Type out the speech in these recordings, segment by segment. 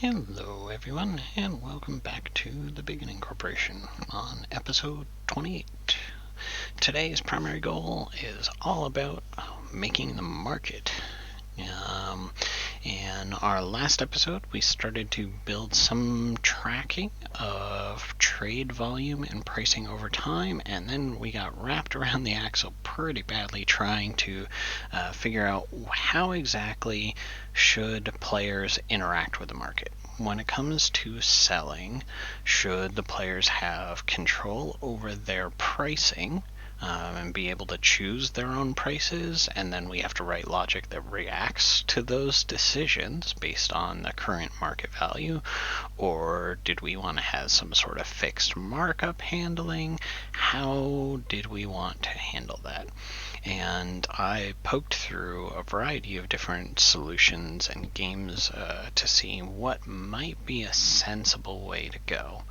Hello everyone, and welcome back to the Biggening Corporation on episode 28. Today's primary goal is all about making the market. In our last episode, we started to build some tracking of trade volume and pricing over time, and then we got wrapped around the axle pretty badly trying to figure out how exactly should players interact with the market. When it comes to selling, should the players have control over their pricing and be able to choose their own prices, and then we have to write logic that reacts to those decisions based on the current market value? Or did we want to have some sort of fixed markup handling? How did we want to handle that? And I poked through a variety of different solutions and games to see what might be a sensible way to go.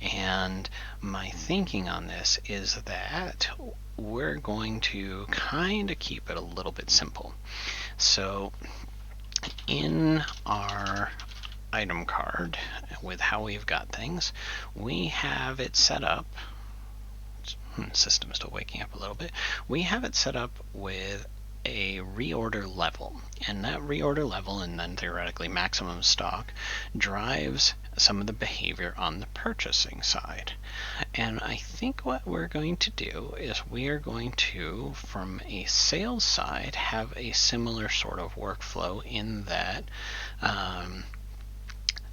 And my thinking on this is that we're going to kind of keep it a little bit simple. So in our item card, with how we've got things, we have it set up. System still waking up a little bit. We have it set up with a reorder level, and that reorder level, and then theoretically maximum stock, drives some of the behavior on the purchasing side. And I think what we're going to do is we are going to, from a sales side, have a similar sort of workflow in that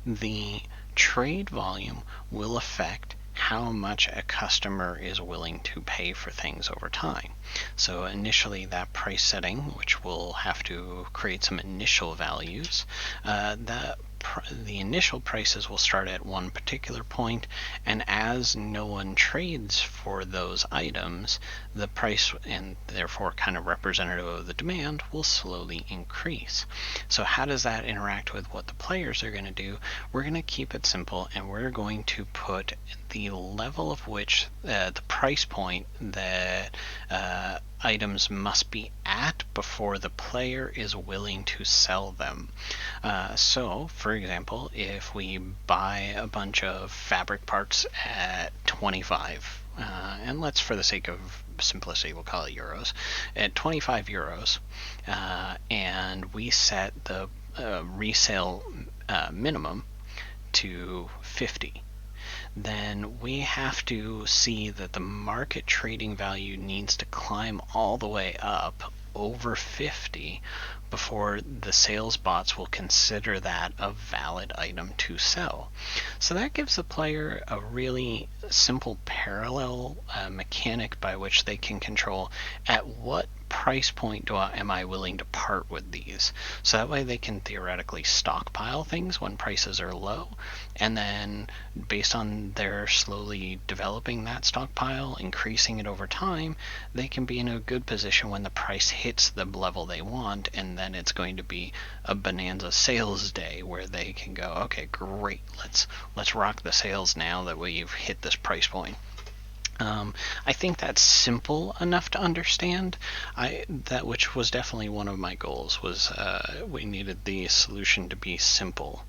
the trade volume will affect how much a customer is willing to pay for things over time. So initially that price setting, which will have to create some initial values, the initial prices will start at one particular point, and as no one trades for those items, the price, and therefore kind of representative of the demand, will slowly increase. So how does that interact with what the players are going to do? We're going to keep it simple, and we're going to put the level of which the price point that items must be at before the player is willing to sell them. So, for example, if we buy a bunch of fabric parts at 25, and let's, for the sake of simplicity, we'll call it euros, at 25 euros, and we set the resale minimum to 50, then we have to see that the market trading value needs to climb all the way up over 50 before the sales bots will consider that a valid item to sell. So that gives the player a really simple parallel mechanic by which they can control at what price point am I willing to part with these. So that way they can theoretically stockpile things when prices are low, and then based on their slowly developing that stockpile, increasing it over time, they can be in a good position when the price hits the level they want, and then it's going to be a bonanza sales day where they can go, okay, great, let's rock the sales now that we've hit this price point. I think that's simple enough to understand. That which was definitely one of my goals, was we needed the solution to be simple.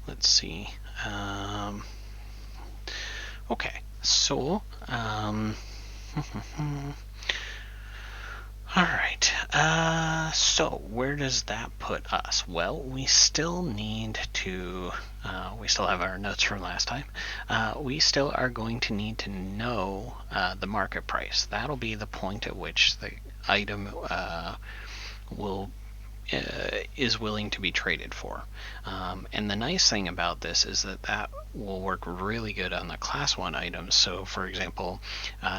Let's see. Okay, so alright, so where does that put us? Well, we still need to, we still have our notes from last time. We still are going to need to know the market price. That'll be the point at which the item is willing to be traded for. And the nice thing about this is that will work really good on the class 1 items. So for example,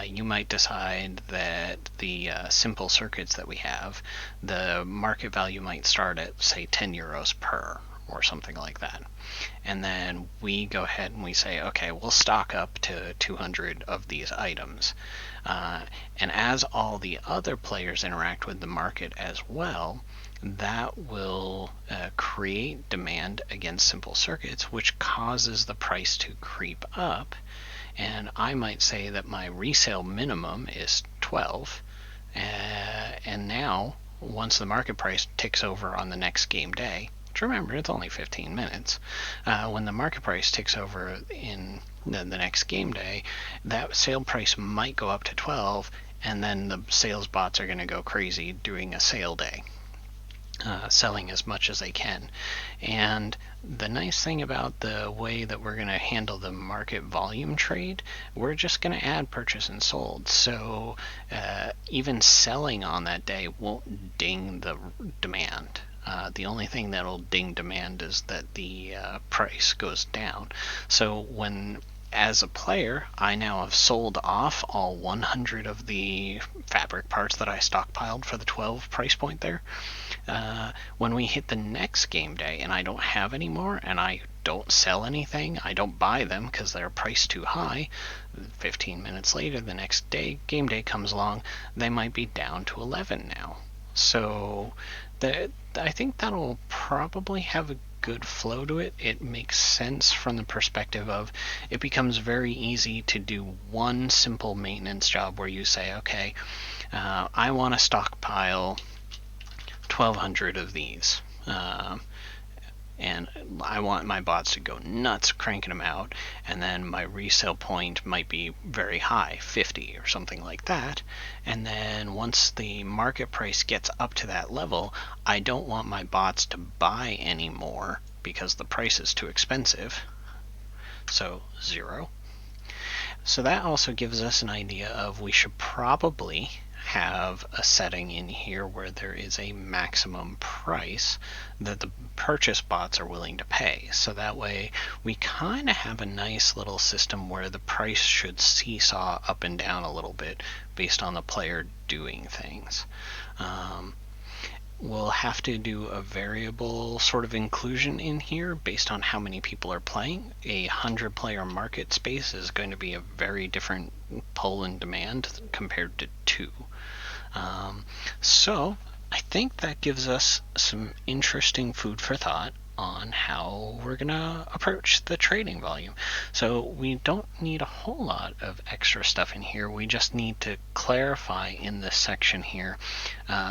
you might decide that the simple circuits that we have, the market value might start at, say, 10 euros per, or something like that. And then we go ahead and we say, okay, we'll stock up to 200 of these items. And as all the other players interact with the market as well, that will create demand against simple circuits, which causes the price to creep up. And I might say that my resale minimum is 12, and now once the market price ticks over on the next game day, which remember, it's only 15 minutes, when the market price takes over in the next game day, that sale price might go up to 12, and then the sales bots are going to go crazy doing a sale day. Selling as much as they can. And the nice thing about the way that we're going to handle the market volume trade, we're just going to add purchase and sold. So even selling on that day won't ding the demand. The only thing that'll ding demand is that the price goes down. So when, as a player, I now have sold off all 100 of the fabric parts that I stockpiled for the 12 price point there. When we hit the next game day and I don't have any more and I don't sell anything, I don't buy them because they're priced too high, 15 minutes later, the next day, game day comes along, they might be down to 11 now. So I think that'll probably have a good flow to it. It makes sense from the perspective of it becomes very easy to do one simple maintenance job where you say, okay, I want to stockpile 1,200 of these, and I want my bots to go nuts cranking them out, and then my resale point might be very high, 50 or something like that, and then once the market price gets up to that level, I don't want my bots to buy anymore because the price is too expensive, so 0. So that also gives us an idea of we should probably have a setting in here where there is a maximum price that the purchase bots are willing to pay. So that way we kind of have a nice little system where the price should seesaw up and down a little bit based on the player doing things. We'll have to do a variable sort of inclusion in here based on how many people are playing. A 100-player market space is going to be a very different pull and demand compared to 2. So I think that gives us some interesting food for thought on how we're going to approach the trading volume. So we don't need a whole lot of extra stuff in here. We just need to clarify in this section here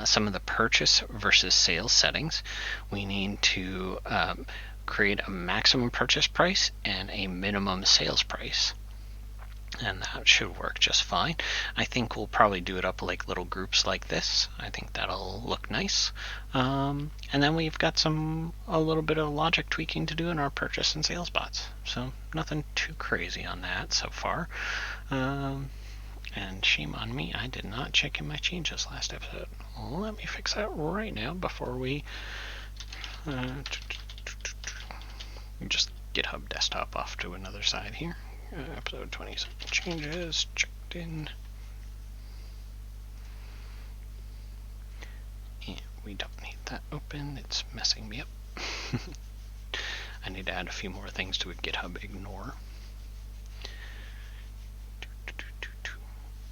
some of the purchase versus sales settings. We need to create a maximum purchase price and a minimum sales price. And that should work just fine. I think we'll probably do it up like little groups like this. I think that'll look nice. And then we've got a little bit of logic tweaking to do in our purchase and sales bots. So nothing too crazy on that so far. And shame on me, I did not check in my changes last episode. Let me fix that right now before we just GitHub desktop off to another side here. Episode 27 changes checked in. And we don't need that open, it's messing me up. I need to add a few more things to a GitHub ignore.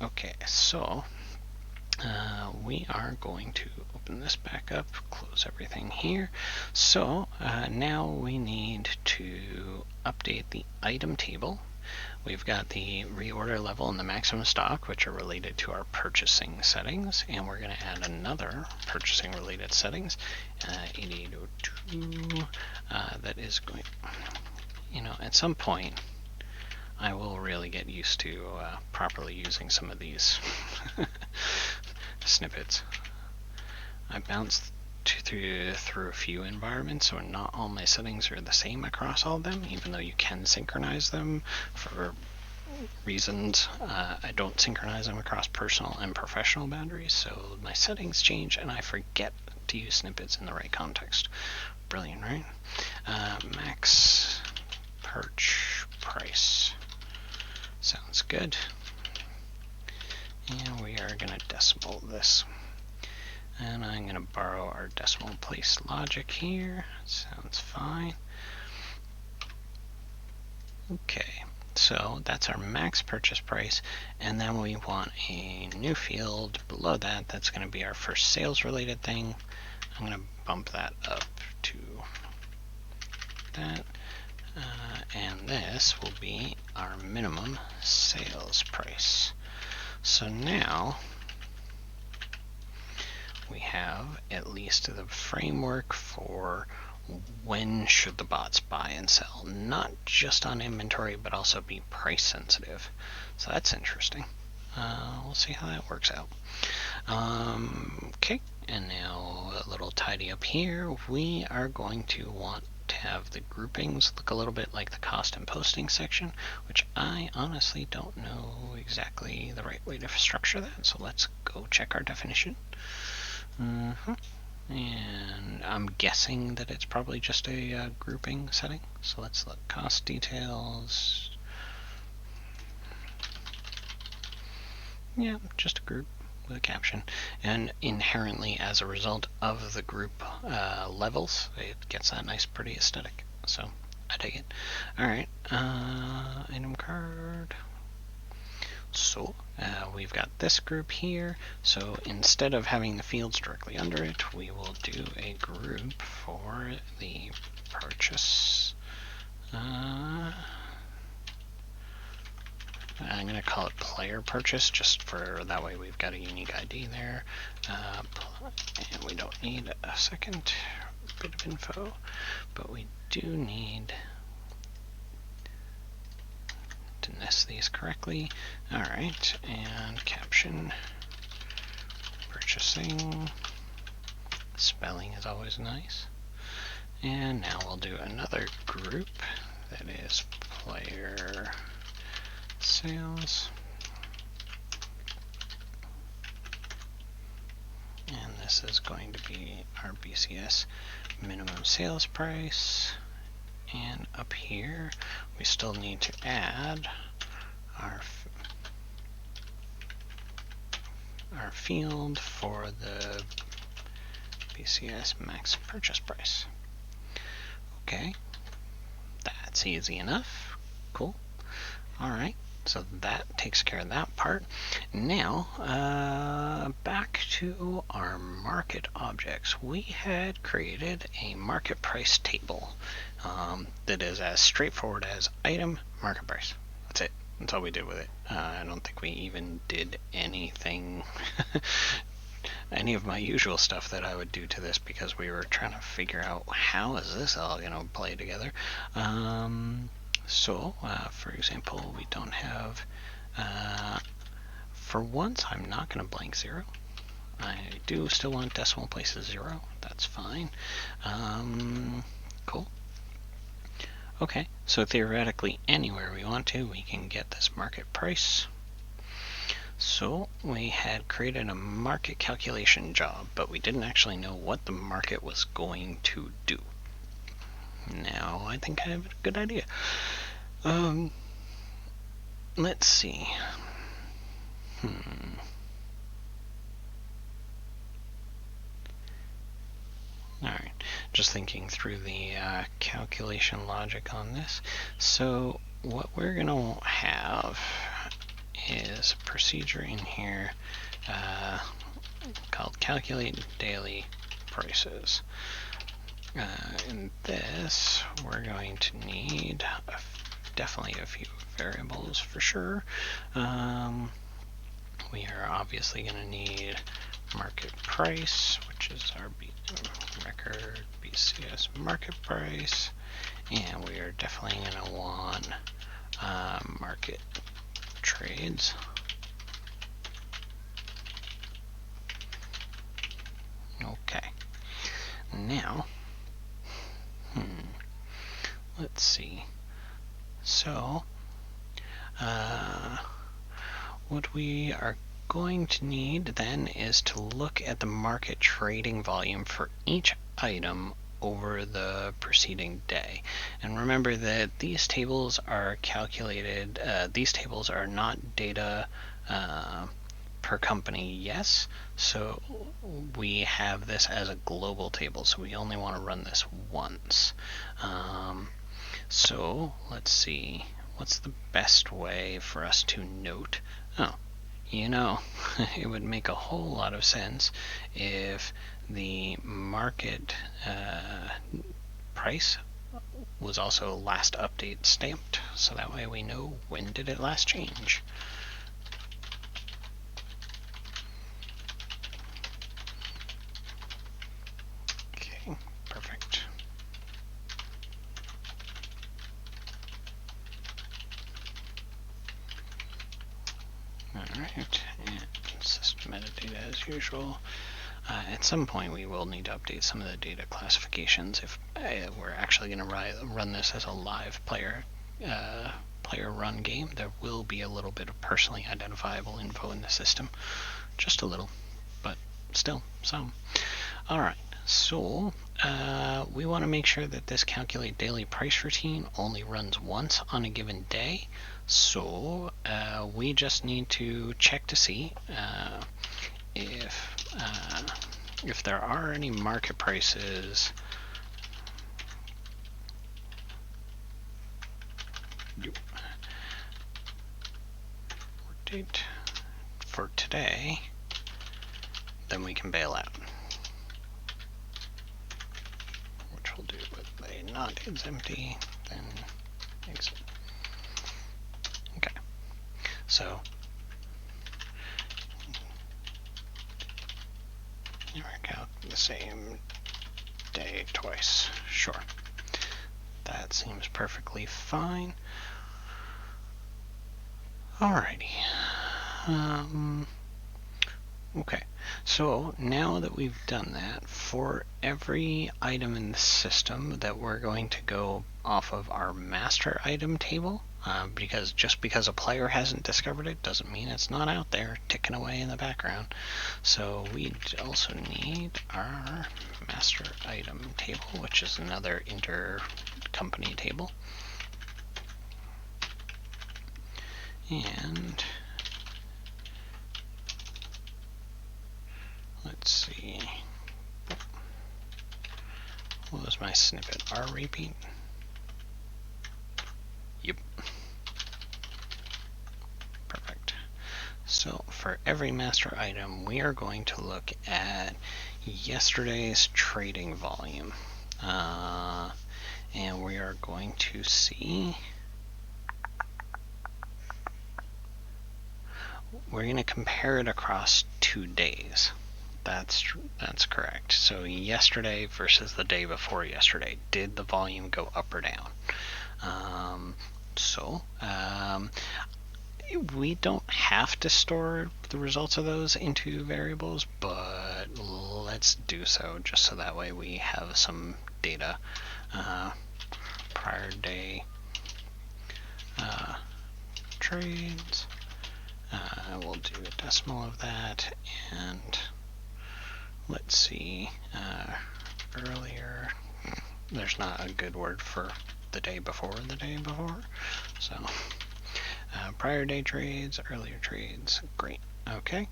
Okay, so we are going to open this back up, close everything here. So now we need to update the item table. We've got the reorder level and the maximum stock, which are related to our purchasing settings, and we're going to add another purchasing related settings, 8802, that is going, at some point I will really get used to properly using some of these snippets. I bounced through a few environments, so not all my settings are the same across all of them, even though you can synchronize them for reasons. I don't synchronize them across personal and professional boundaries, so my settings change and I forget to use snippets in the right context. Brilliant, right? Max perch price. Sounds good. And we are going to decimal this. And I'm going to borrow our decimal place logic here. Sounds fine. Okay, so that's our max purchase price. And then we want a new field below that. That's going to be our first sales related thing. I'm going to bump that up to that. And this will be our minimum sales price. So now we have at least the framework for when should the bots buy and sell, not just on inventory, but also be price sensitive. So that's interesting. We'll see how that works out. Okay, and now a little tidy up here. We are going to want to have the groupings look a little bit like the cost and posting section, which I honestly don't know exactly the right way to structure that. So let's go check our definition. And I'm guessing that it's probably just a grouping setting. So let's look. Cost details. Yeah, just a group with a caption. And inherently, as a result of the group levels, it gets that nice, pretty aesthetic. So I dig it. Alright, item card. So we've got this group here. So instead of having the fields directly under it, we will do a group for the purchase. I'm going to call it player purchase, just for that way we've got a unique ID there. And we don't need a second bit of info, but we do need to nest these correctly. Alright, and caption purchasing. Spelling is always nice. And now we'll do another group that is player sales. And this is going to be our BCS minimum sales price. And up here, we still need to add our field for the BCS max purchase price. Okay, that's easy enough. Cool. Alright, so that takes care of that part. Now, back to our market objects. We had created a market price table that is as straightforward as item, market price. That's it. That's all we did with it. I don't think we even did anything, any of my usual stuff that I would do to this, because we were trying to figure out how is this all going to play together. So, for example, we don't have, for once, I'm not going to blank 0. I do still want decimal places 0. That's fine. Cool. Okay, so theoretically, anywhere we want to, we can get this market price. So we had created a market calculation job, but we didn't actually know what the market was going to do. Now I think I have a good idea. Let's see. Alright, just thinking through the calculation logic on this. So what we're going to have is a procedure in here called calculate daily prices. In this, we're going to need definitely a few variables for sure. We are obviously going to need market price, which is our record BCS market price, and we are definitely going to want market trades. Okay, now let's see. So what we are going to need then is to look at the market trading volume for each item over the preceding day. And remember that these tables are calculated, these tables are not data per company, yes, so we have this as a global table, so we only want to run this once. So let's see, what's the best way for us to note? Oh, you know, it would make a whole lot of sense if the market price was also last update stamped, so that way we know when did it last change. Okay, perfect. update and system metadata as usual. At some point we will need to update some of the data classifications if we're actually going to run this as a live player run game. There will be a little bit of personally identifiable info in the system, just a little, but still some. Alright, so we want to make sure that this calculate daily price routine only runs once on a given day. So we just need to check to see if there are any market prices date for today, then we can bail out. Which we'll do with a not is empty, then exit. Okay, so work out the same day twice. Sure, that seems perfectly fine. Alrighty. Okay, so now that we've done that, for every item in the system that we're going to go off of our master item table, because just because a player hasn't discovered it doesn't mean it's not out there ticking away in the background. So we also need our master item table, which is another intercompany table. And let's see, what was my snippet? R repeat? Yep. Perfect. So for every master item, we are going to look at yesterday's trading volume. And we are going to see, we're going to compare it across 2 days. That's correct. So yesterday versus the day before yesterday, did the volume go up or down? We don't have to store the results of those into variables, but let's do so just so that way we have some data. Prior day trades. We'll do a decimal of that, and let's see, earlier, there's not a good word for the day before, so prior day trades, earlier trades, great, okay.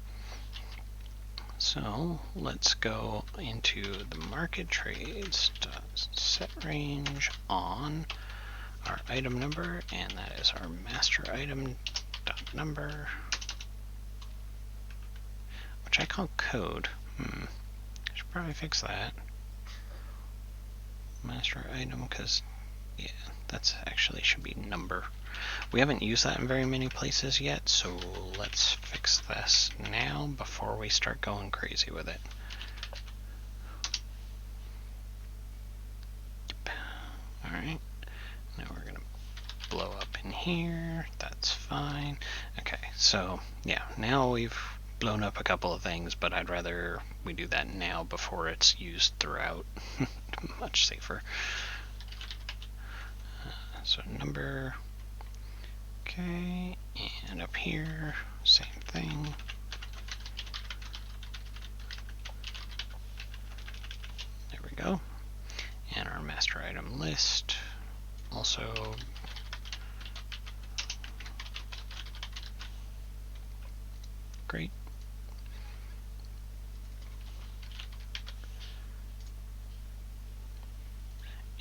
So let's go into the market trades, set range on our item number, and that is our master item number, which I call code. I should probably fix that. Master item, because yeah, that's actually should be number. We haven't used that in very many places yet, so let's fix this now before we start going crazy with it. Alright, now we're going to blow up in here, that's fine. Okay, so yeah, now we've blown up a couple of things, but I'd rather we do that now before it's used throughout. Much safer. So number, okay, and up here, same thing. There we go. And our master item list, also great.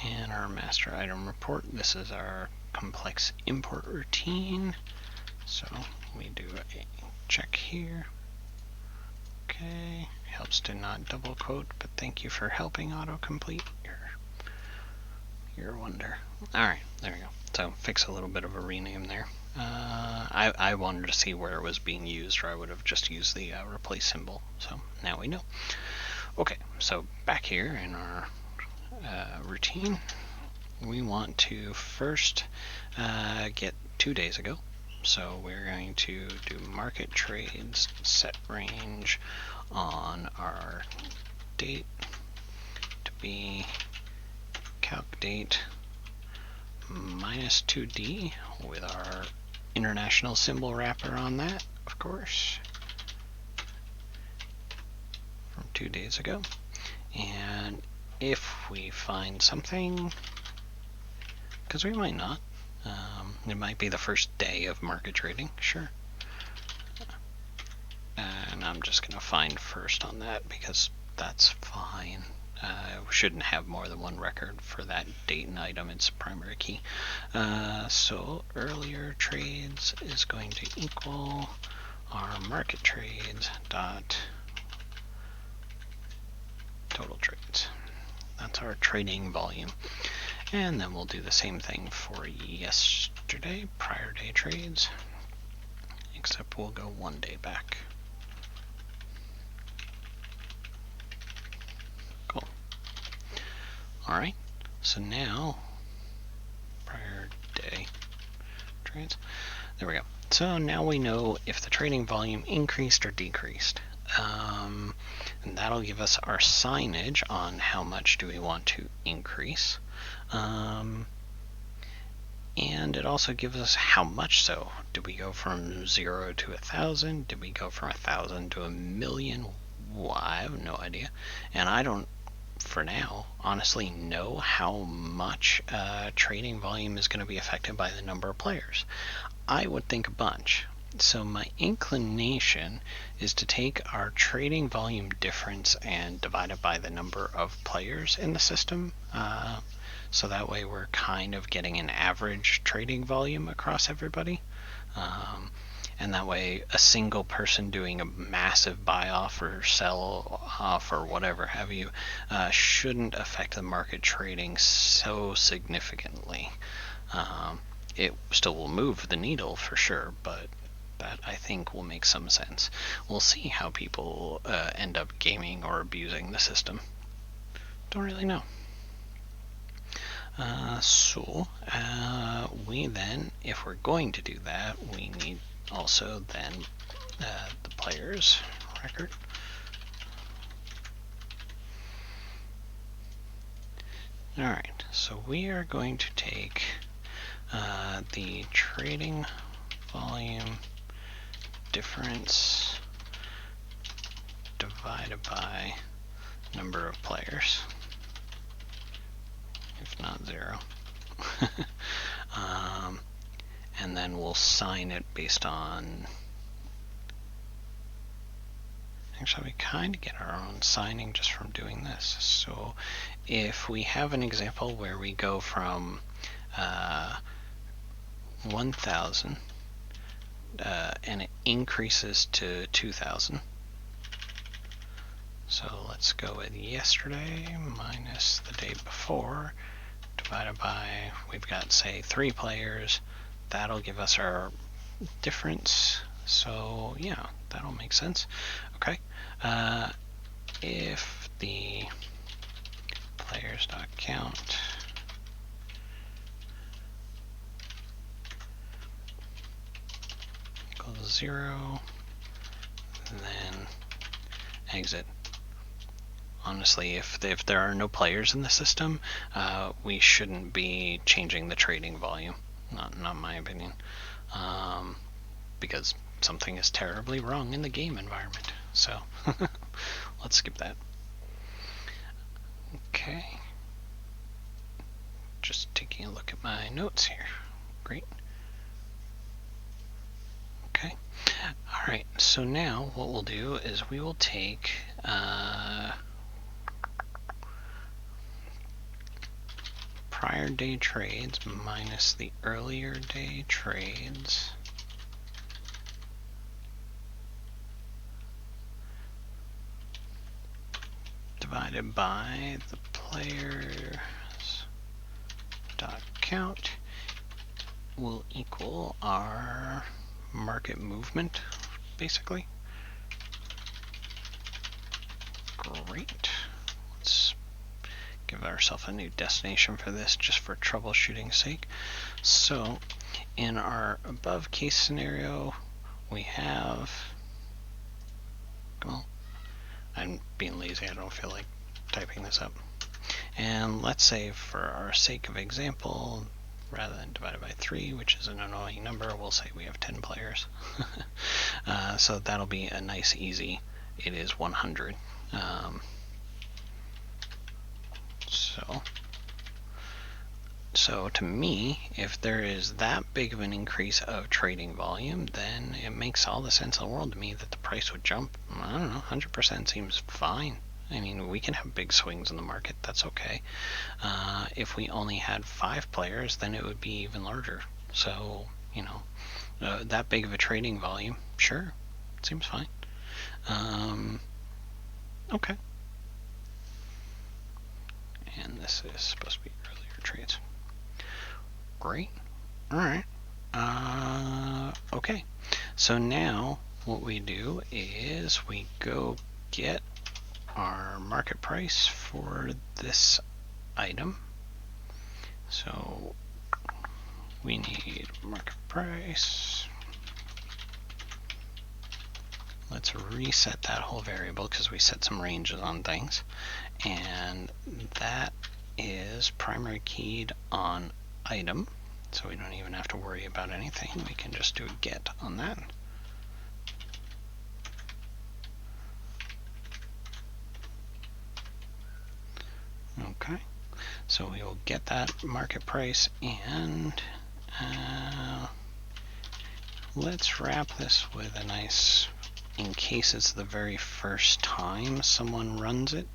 And our master item report, this is our complex import routine. So we do a check here. Okay, helps to not double quote, but thank you for helping autocomplete. You're a wonder. Alright, there we go. So fix a little bit of a rename there. I wanted to see where it was being used, or I would have just used the replace symbol. So now we know. Okay, so back here in our routine, we want to first get 2 days ago. So we're going to do market trades, set range on our date to be calc date minus 2D with our international symbol wrapper on that, of course, from 2 days ago. And if we find something, because we might not, it might be the first day of market trading, sure. And I'm just going to find first on that because that's fine. We shouldn't have more than one record for that date and item. It's primary key. So earlier trades is going to equal our market trades dot total trades. That's our trading volume. And then we'll do the same thing for yesterday, prior day trades, except we'll go 1 day back. Cool. Alright, so now, prior day trades, there we go. So now we know if the trading volume increased or decreased. And that'll give us our signage on how much do we want to increase. And it also gives us how much so. Did we go from 0 to 1,000? Did we go from 1,000 to 1,000,000? Well, I have no idea. And I don't, for now, honestly know how much trading volume is going to be affected by the number of players. I would think a bunch. So my inclination is to take our trading volume difference and divide it by the number of players in the system. So that way we're kind of getting an average trading volume across everybody. And that way a single person doing a massive buy off or sell off or whatever have you shouldn't affect the market trading so significantly. It still will move the needle for sure, but that I think will make some sense. We'll see how people end up gaming or abusing the system. Don't really know. So we then, if we're going to do that, we need also then the players record. Alright, so we are going to take the trading volume difference divided by number of players, if not 0. And then we'll sign it based on, actually we kind of get our own signing just from doing this. So if we have an example where we go from 1,000 and it increases to 2,000. So let's go with yesterday minus the day before divided by, we've got say 3 players. That'll give us our difference. So yeah, that'll make sense. Okay. If the players.count equals 0, then exit. Honestly, if there are no players in the system, we shouldn't be changing the trading volume. Not my opinion. Because something is terribly wrong in the game environment. So let's skip that. Okay. Just taking a look at my notes here. Great. Okay. Alright, so now what we'll do is we will take prior day trades minus the earlier day trades divided by the players dot count will equal our market movement, basically. Great. Let's give ourselves a new destination for this just for troubleshooting sake. So in our above case scenario, we have, well, I'm being lazy, I don't feel like typing this up. And let's say for our sake of example, rather than divided by 3, which is an annoying number, we'll say we have 10 players. So that'll be a nice easy, it is 100. So to me, if there is that big of an increase of trading volume, then it makes all the sense in the world to me that the price would jump. I don't know, 100% seems fine. I mean, we can have big swings in the market, that's okay. If we only had 5 players, then it would be even larger. So, you know, that big of a trading volume, sure, seems fine. Okay. And this is supposed to be earlier trades. Great. All right. Okay. So now what we do is we go get our market price for this item. So we need market price. Let's reset that whole variable because we set some ranges on things. And that is primary keyed on item, so we don't even have to worry about anything. We can just do a get on that. Okay, so we will get that market price, and let's wrap this with a nice, in case it's the very first time someone runs it,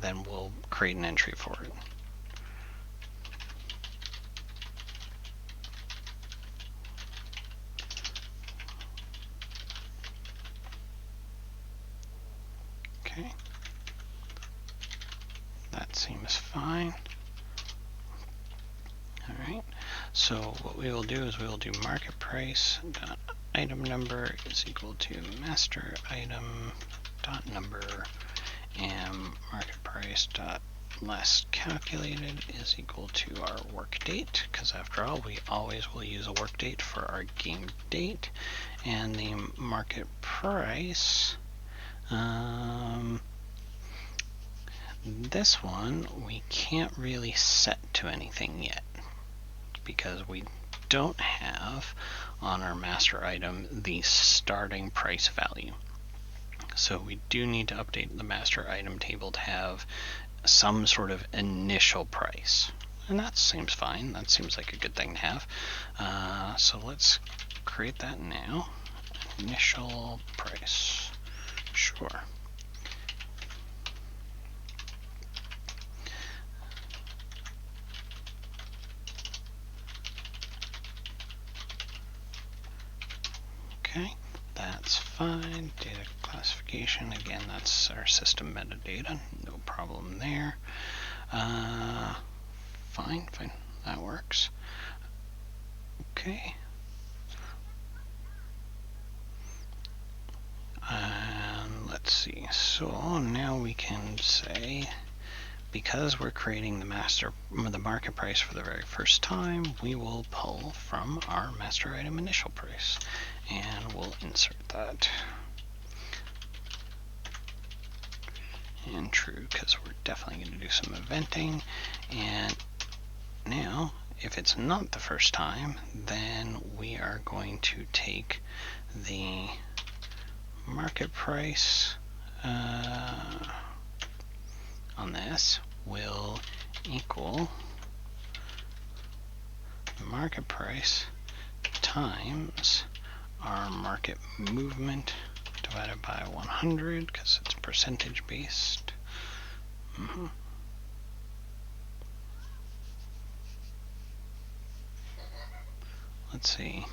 then we'll create an entry for it. Okay, that seems fine. Alright, so what we will do is we will do market price dot item number is equal to master item dot number, and market price dot last calculated is equal to our work date, because after all we always will use a work date for our game date. And the market price, this one we can't really set to anything yet because we don't have on our master item the starting price value. So we do need to update the master item table to have some sort of initial price. And that seems fine. That seems like a good thing to have. So let's create that now. Initial price. Sure. Okay, that's fine. Data classification, again, that's our system metadata. No problem there. Fine, that works. Okay. And let's see. So now we can say, because we're creating the market price for the very first time, we will pull from our master item initial price, and we'll insert that. And true, because we're definitely going to do some eventing. And now, if it's not the first time, then we are going to take the market price on this will equal the market price times our market movement divided by 100, because it's percentage based. Let's see.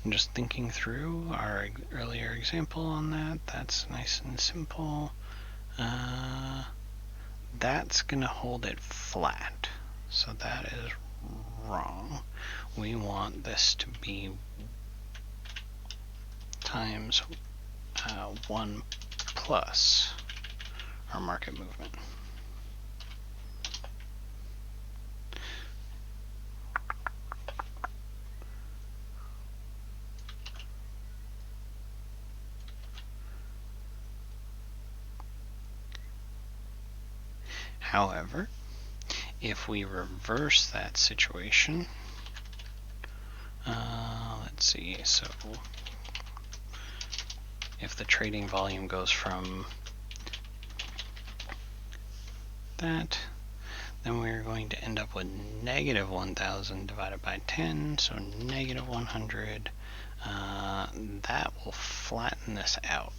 I'm just thinking through our earlier example on that. That's nice and simple. That's going to hold it flat. So that is wrong. We want this to be times 1 plus our market movement. However, if we reverse that situation, let's see, so if the trading volume goes from that, then we're going to end up with negative 1,000 divided by 10, so negative 100. That will flatten this out.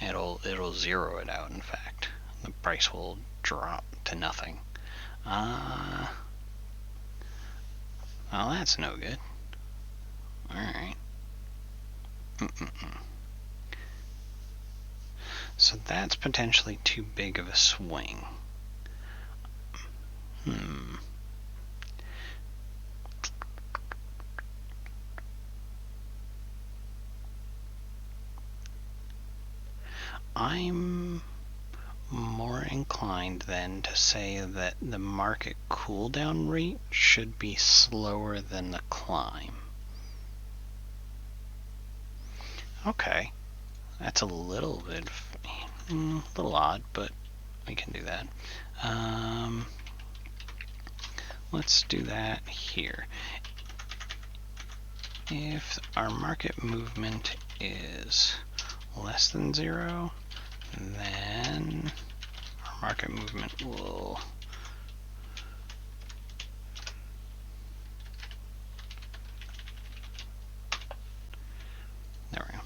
It'll zero it out, in fact. The price will drop to nothing. Well, that's no good. Alright. So that's potentially too big of a swing. I'm more inclined then to say that the market cooldown rate should be slower than the climb. Okay, that's a little bit, a little odd, but we can do that. Let's do that here. If our market movement is less than 0, then our market movement will there we go.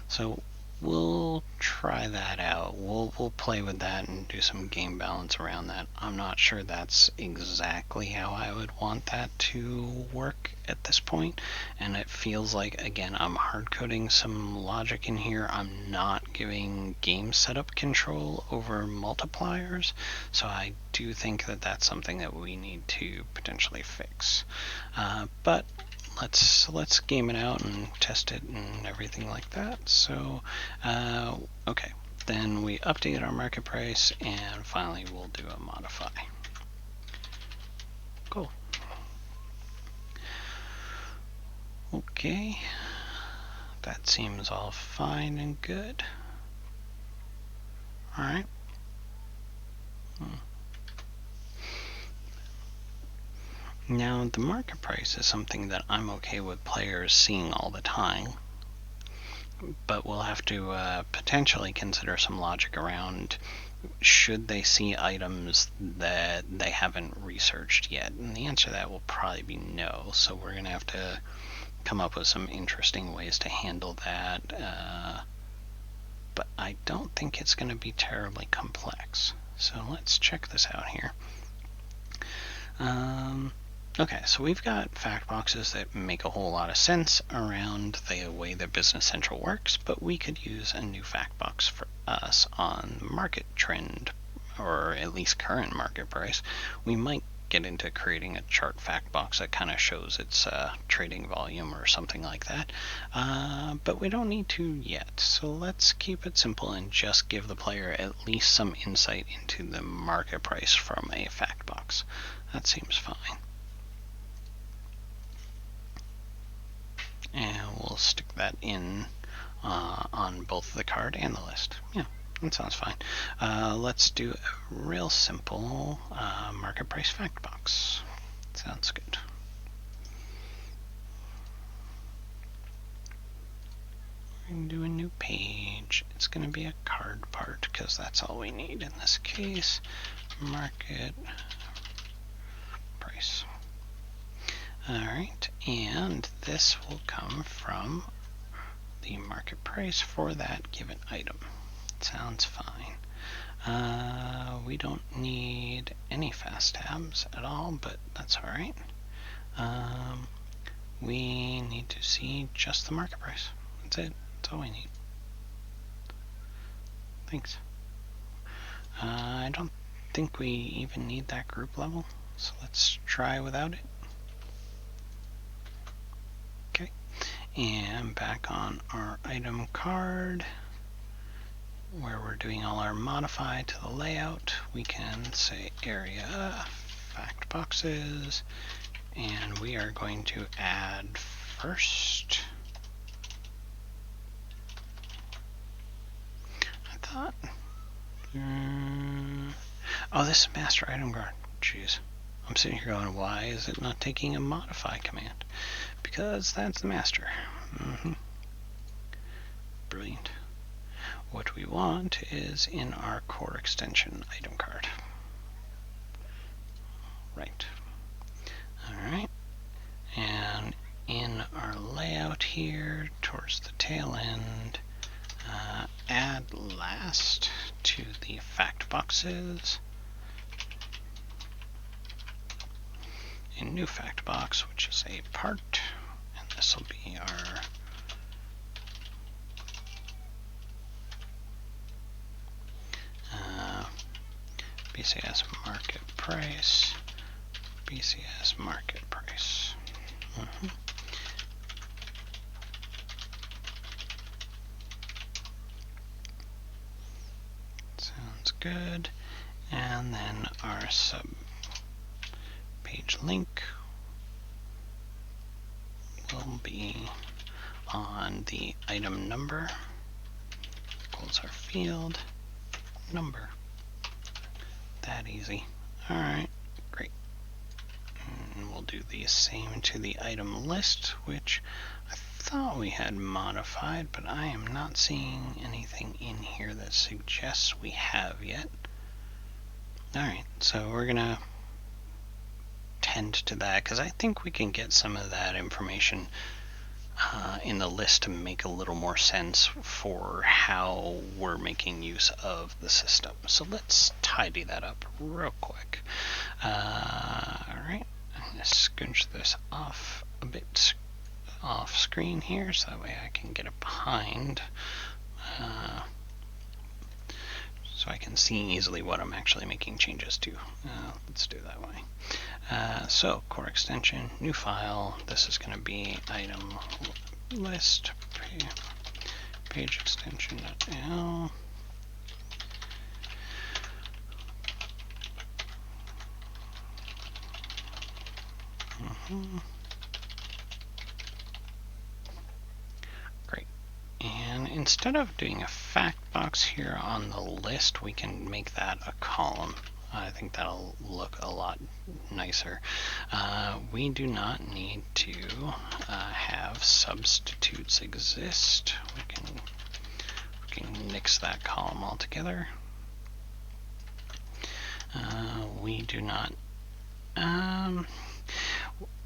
So we'll try that out. We'll play with that and do some game balance around that. I'm not sure that's exactly how I would want that to work at this point, and it feels like, again, I'm hard coding some logic in here. I'm not giving game setup control over multipliers, so I do think that that's something that we need to potentially fix. But let's game it out and test it and everything like that. So okay, then we update our market price, and finally we'll do a modify. Cool. Okay, that seems all fine and good. All right. Now, the market price is something that I'm okay with players seeing all the time, but we'll have to potentially consider some logic around should they see items that they haven't researched yet, and the answer to that will probably be no. So we're going to have to come up with some interesting ways to handle that, but I don't think it's going to be terribly complex. So let's check this out here. Okay, so we've got fact boxes that make a whole lot of sense around the way that Business Central works, but we could use a new fact box for us on market trend, or at least current market price. We might get into creating a chart fact box that kind of shows its trading volume or something like that, but we don't need to yet. So let's keep it simple and just give the player at least some insight into the market price from a fact box. That seems fine. And we'll stick that in on both the card and the list. Yeah, that sounds fine. Let's do a real simple market price fact box. Sounds good. We're going to do a new page. It's going to be a card part because that's all we need in this case. Market price. Alright, and this will come from the market price for that given item. Sounds fine. We don't need any fast tabs at all, but that's alright. We need to see just the market price. That's it. That's all we need. Thanks. I don't think we even need that group level, so let's try without it. And back on our item card, where we're doing all our modify to the layout, we can say area, fact boxes, and we are going to add first. Oh, this is master item guard. Jeez. I'm sitting here going, why is it not taking a modify command? Because that's the master. Brilliant. What we want is in our core extension item card. Right. Alright. And in our layout here, towards the tail end, add last to the fact boxes. A new fact box, which is a part, and this will be our BCS market price. BCS market price. Sounds good. And then our sub page link will be on the item number equals our field number. That easy. Alright, great. And we'll do the same to the item list, which I thought we had modified, but I am not seeing anything in here that suggests we have yet. Alright, so we're gonna tend to that, because I think we can get some of that information in the list to make a little more sense for how we're making use of the system. So let's tidy that up real quick. Alright, I'm going to scooch this off a bit off screen here, so that way I can get it behind, so I can see easily what I'm actually making changes to. Let's do it that way. So core extension, new file. This is going to be item list page extension.l. Great. And instead of doing a fact box here on the list, we can make that a column. I think that'll look a lot nicer. We do not need to have substitutes exist. We can nix that column altogether. We do not.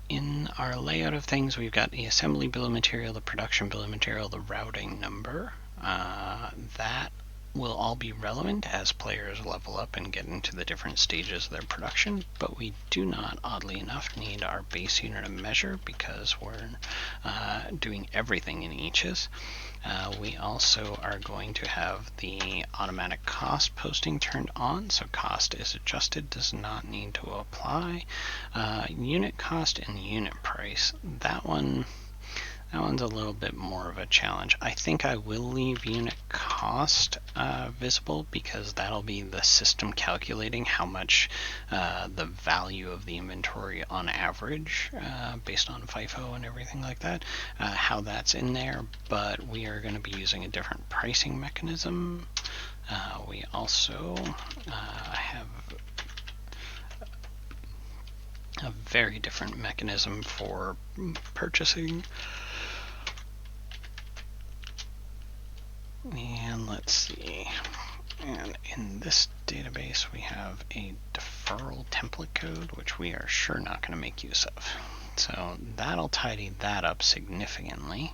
In our layout of things, we've got the assembly bill of material, the production bill of material, the routing number. That will all be relevant as players level up and get into the different stages of their production, but we do not, oddly enough, need our base unit of measure because we're doing everything in eaches. We also are going to have the automatic cost posting turned on, so cost is adjusted, does not need to apply. Unit cost and unit price, that one's a little bit more of a challenge. I think I will leave unit cost visible because that'll be the system calculating how much the value of the inventory on average based on FIFO and everything like that, how that's in there, but we are going to be using a different pricing mechanism. We also have a very different mechanism for purchasing. And let's see, and in this database we have a deferral template code, which we are sure not going to make use of. So that'll tidy that up significantly.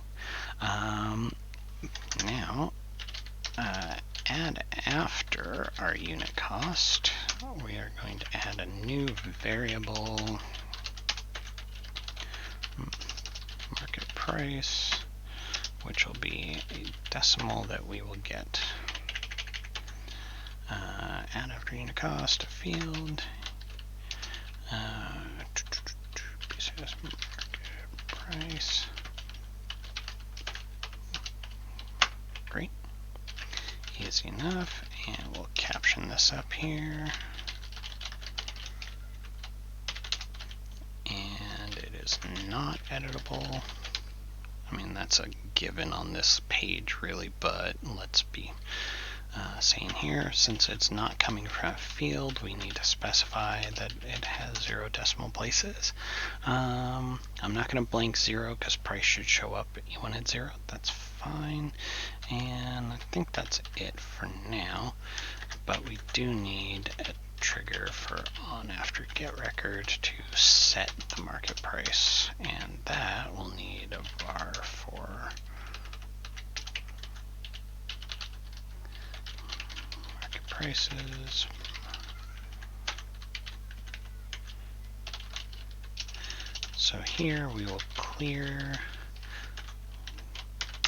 Now, add after our unit cost, we are going to add a new variable, market price, which will be a decimal that we will get. Add after unit cost, a field, BCS market price. Great. Easy enough, and we'll caption this up here. And it is not editable. I mean, that's a given on this page, really, but let's be saying here, since it's not coming from a field, we need to specify that it has 0 decimal places. I'm not going to blank 0 because price should show up when it's 0. That's fine. And I think that's it for now. But we do need a trigger for on after get record to set the market price. And that will need a var for prices. So here we will clear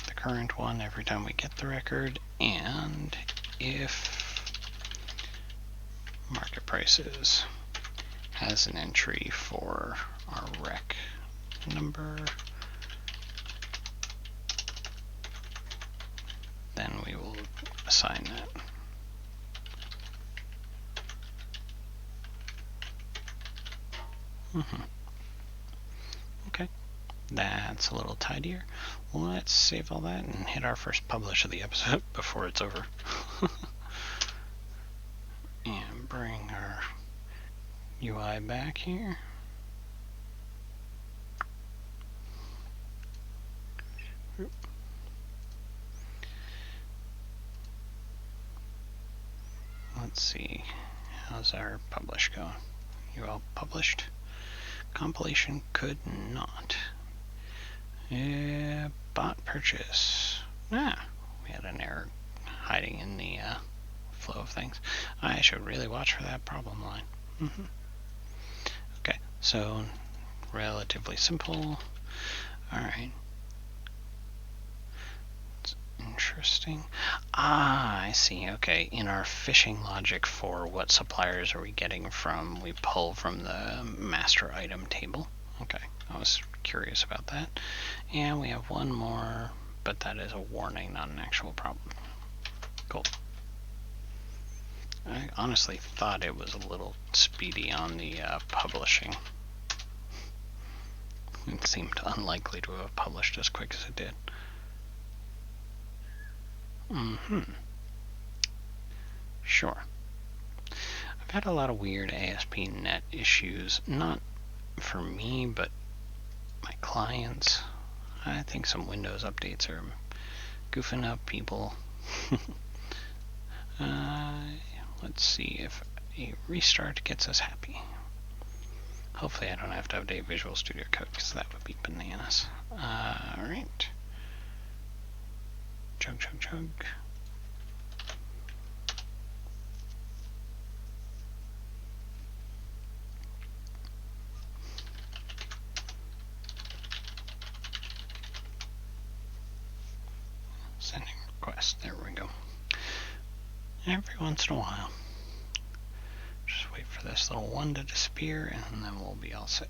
the current one every time we get the record, and if market prices has an entry for our rec number, then we will assign that. Okay, that's a little tidier. Let's save all that and hit our first publish of the episode before it's over. And bring our UI back here. Let's see, how's our publish going? You all published? Compilation could not. Bot purchase. We had an error hiding in the flow of things. I should really watch for that problem line. Okay, so relatively simple. Alright. It's interesting. I see. Okay, in our fishing logic for what suppliers are we getting from, we pull from the master item table. Okay, I was curious about that. And we have one more, but that is a warning, not an actual problem. Cool. I honestly thought it was a little speedy on the publishing. It seemed unlikely to have published as quick as it did. Sure. I've had a lot of weird ASP.NET issues, not for me, but my clients. I think some Windows updates are goofing up people. Let's see if a restart gets us happy. Hopefully I don't have to update Visual Studio Code because that would be bananas. Alright. Chug, chug, chug. Sending request. There we go. Every once in a while. Just wait for this little one to disappear and then we'll be all set.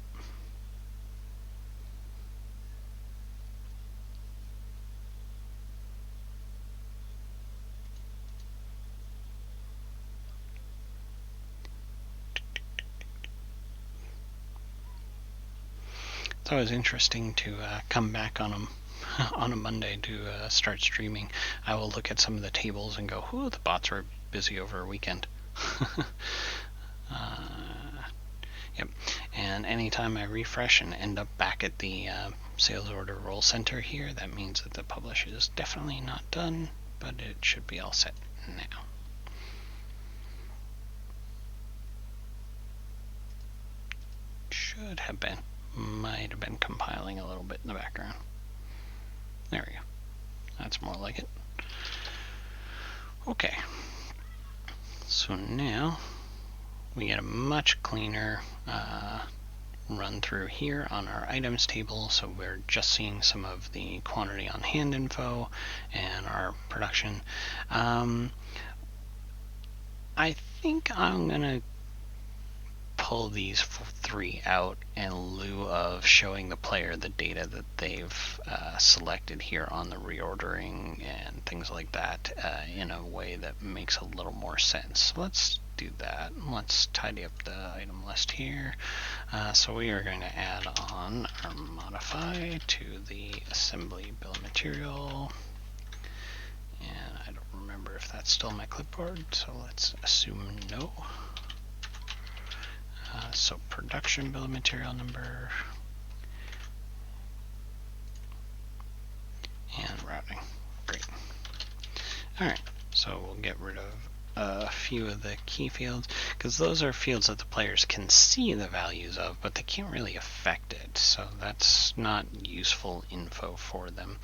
It's always interesting to come back on a Monday to start streaming. I will look at some of the tables and go, "Ooh, the bots were busy over a weekend." Yep. And anytime I refresh and end up back at the sales order roll center here, that means that the publish is definitely not done, but it should be all set now. Should have been. Might have been compiling a little bit in the background. There we go. That's more like it. Okay. So now we get a much cleaner run through here on our items table. So we're just seeing some of the quantity on hand info and our production. I think I'm going to pull these three out in lieu of showing the player the data that they've selected here on the reordering and things like that in a way that makes a little more sense. So let's do that. Let's tidy up the item list here. So we are going to add on our modify to the assembly bill of material. And I don't remember remember if that's still my clipboard, so let's assume no. So production bill of material number and routing. Great. Alright, so we'll get rid of a few of the key fields, because those are fields that the players can see the values of, but they can't really affect it, so that's not useful info for them.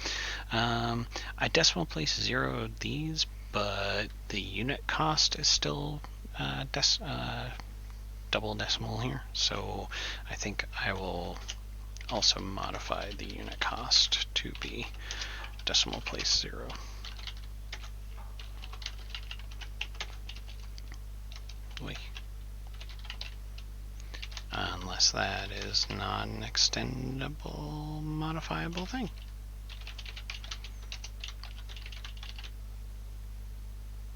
I decimal place zeroed these, but the unit cost is still double decimal here, so I think I will also modify the unit cost to be decimal place 0. Unless that is not an extendable modifiable thing.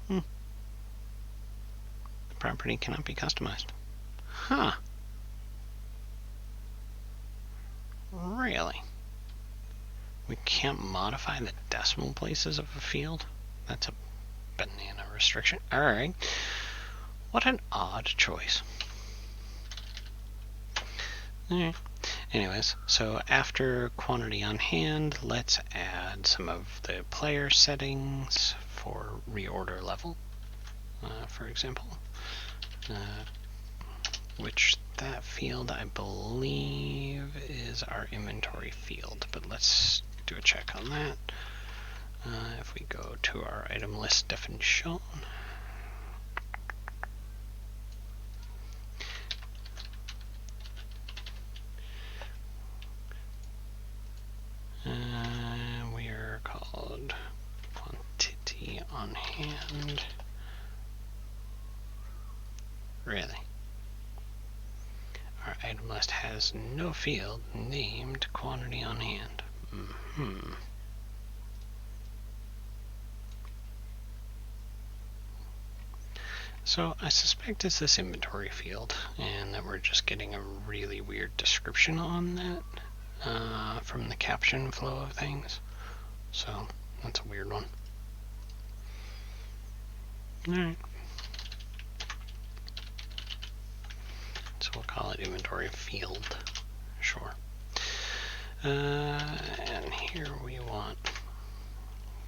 The property cannot be customized. Huh. Really? We can't modify the decimal places of a field? That's a banana restriction. Alright. What an odd choice. Alright. Anyways, so after quantity on hand, let's add some of the player settings for reorder level, for example. Which that field, I believe, is our inventory field, but let's do a check on that. If we go to our item list definition, we are called quantity on hand. Really? Our item list has no field named quantity on hand. So I suspect it's this inventory field, and that we're just getting a really weird description on that from the caption flow of things. So that's a weird one. Alright. So we'll call it inventory field. Sure. And here we want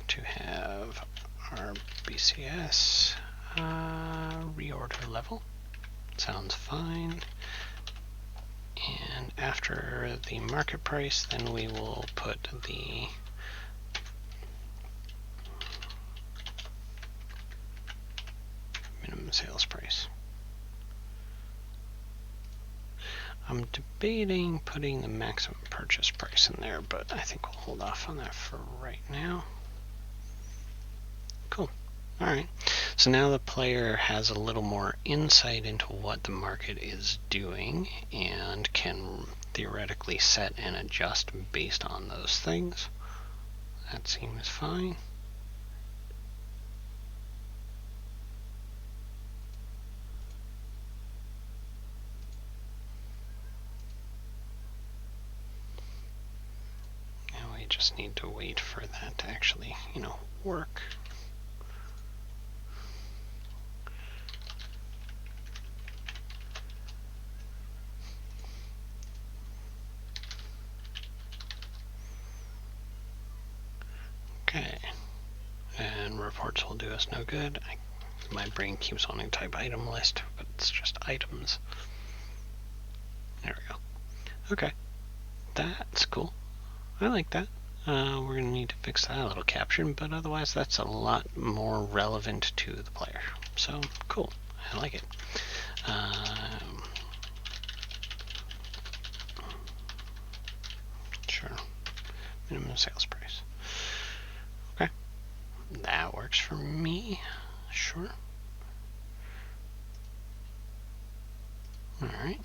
to have our BCS reorder level. Sounds fine. And after the market price, then we will put the minimum sales price. I'm debating putting the maximum purchase price in there, but I think we'll hold off on that for right now. Cool. Alright, so now the player has a little more insight into what the market is doing and can theoretically set and adjust based on those things. That seems fine. Now we just need to wait for that to actually, work. Okay, and reports will do us no good. My brain keeps wanting to type item list, but it's just items. There we go. Okay, that's cool. I like that. We're going to need to fix that little caption, but otherwise that's a lot more relevant to the player. So, cool. I like it. Sure. Minimum sales price. Okay. That works for me. Sure. Alright.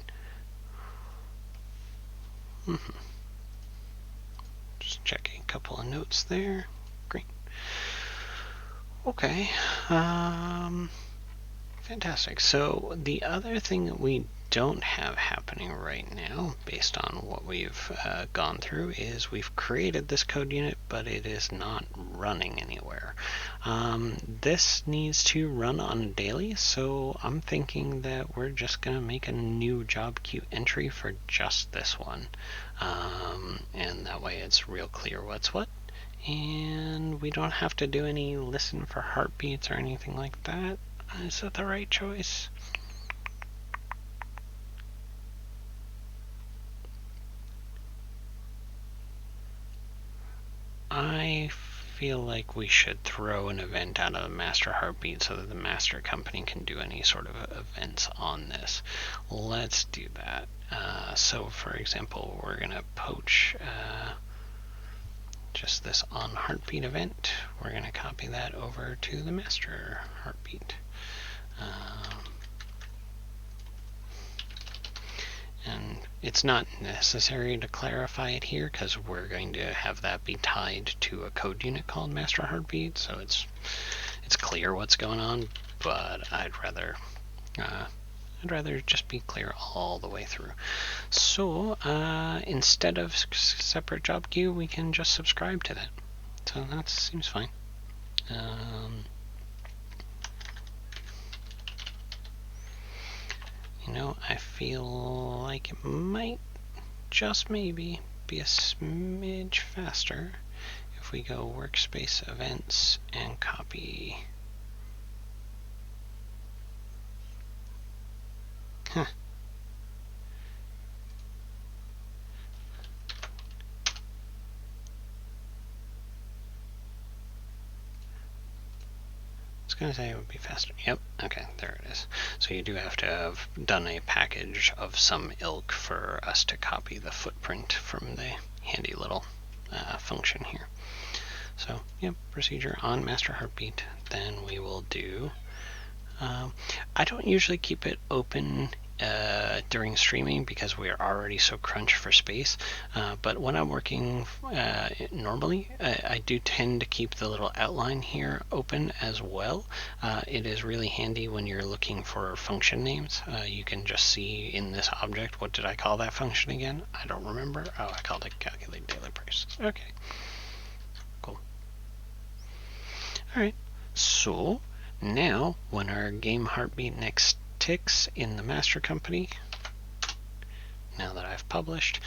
Just checking a couple of notes there. Great. Okay. Fantastic. So the other thing that we don't have happening right now, based on what we've gone through, is we've created this code unit, but it is not running anywhere. This needs to run on daily, so I'm thinking that we're just going to make a new job queue entry for just this one. And that way it's real clear what's what. And we don't have to do any listen for heartbeats or anything like that. Is that the right choice? I feel like we should throw an event out of the master heartbeat so that the master company can do any sort of events on this. Let's do that. So for example, we're going to poach just this on heartbeat event. We're going to copy that over to the master heartbeat. And it's not necessary to clarify it here because we're going to have that be tied to a code unit called master heartbeat, so it's clear what's going on. But I'd rather just be clear all the way through. So instead of separate job queue, we can just subscribe to that. So that seems fine. You know, I feel like it might just maybe be a smidge faster if we go workspace events and copy. Huh. I was going to say it would be faster. Yep, okay, there it is. So you do have to have done a package of some ilk for us to copy the footprint from the handy little function here. So, yep, procedure on master heartbeat. Then we will do... I don't usually keep it open during streaming because we are already so crunched for space, but when I'm working normally, I do tend to keep the little outline here open as well. It is really handy when you're looking for function names. You can just see in this object, what did I call that function again? I don't remember. Oh, I called it calculate daily price. Okay, cool. Alright, so now when our game heartbeat next ticks in the master company, now that I've published,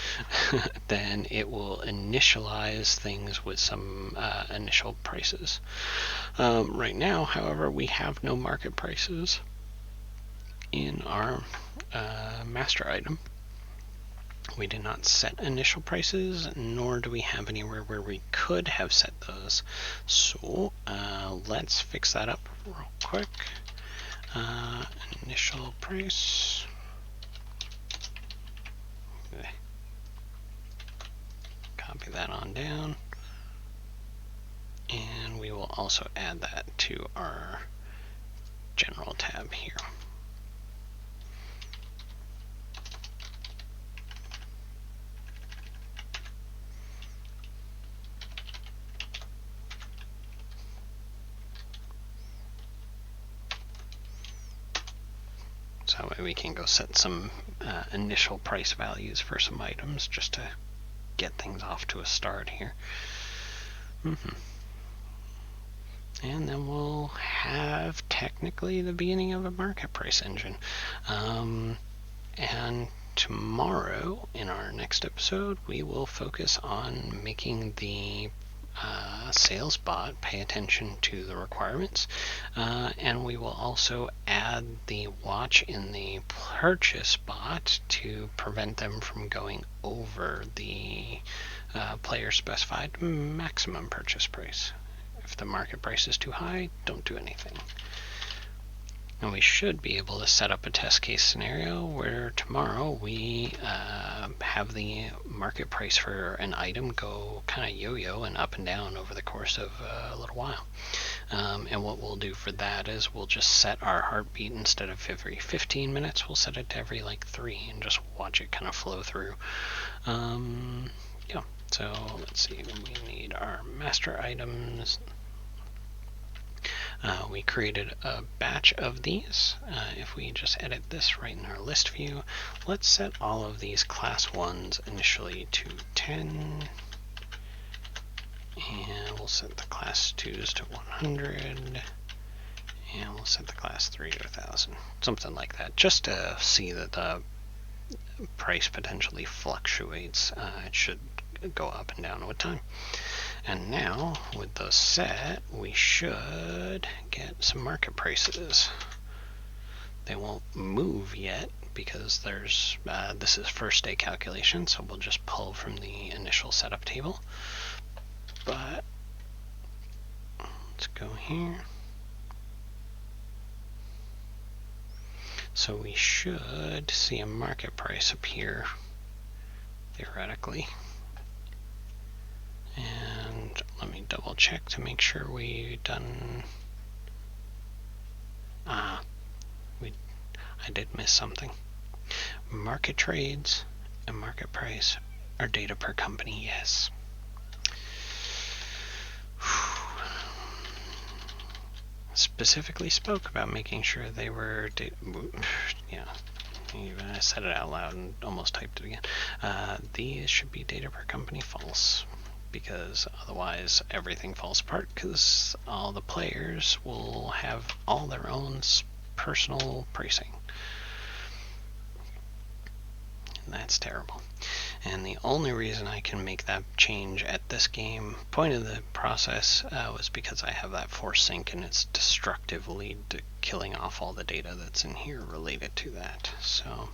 then it will initialize things with some initial prices. Right now, however, we have no market prices in our master item. We did not set initial prices, nor do we have anywhere where we could have set those. So let's fix that up real quick. Initial price. Copy that on down. And we will also add that to our general tab here. So that way we can go set some initial price values for some items just to get things off to a start here. And then we'll have technically the beginning of a market price engine. And tomorrow in our next episode, we will focus on making the sales bot pay attention to the requirements, and we will also add the watch in the purchase bot to prevent them from going over the player specified maximum purchase price. If the market price is too high, don't do anything. And we should be able to set up a test case scenario where tomorrow we have the market price for an item go kind of yo-yo and up and down over the course of a little while. And what we'll do for that is we'll just set our heartbeat, instead of every 15 minutes, we'll set it to every 3 and just watch it kind of flow through. Yeah, so let's see, we need our master items. We created a batch of these. If we just edit this right in our list view, let's set all of these class 1s initially to 10, and we'll set the class 2s to 100, and we'll set the class 3 to 1000, something like that, just to see that the price potentially fluctuates. It should go up and down with time. And now, with those set, we should get some market prices. They won't move yet because there's this is first day calculation, so we'll just pull from the initial setup table. But let's go here. So we should see a market price appear theoretically. And let me double check to make sure we've done. I did miss something. Market trades and market price are data per company, yes. Specifically spoke about making sure they were yeah, even I said it out loud and almost typed it again. These should be data per company false, because otherwise everything falls apart, because all the players will have all their own personal pricing. And that's terrible. And the only reason I can make that change at this game point of the process was because I have that force sync, and it's destructively killing off all the data that's in here related to that. So,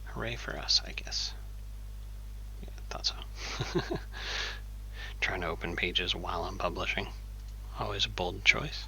hooray for us, I guess. Yeah, I thought so. Trying to open pages while I'm publishing. Always a bold choice.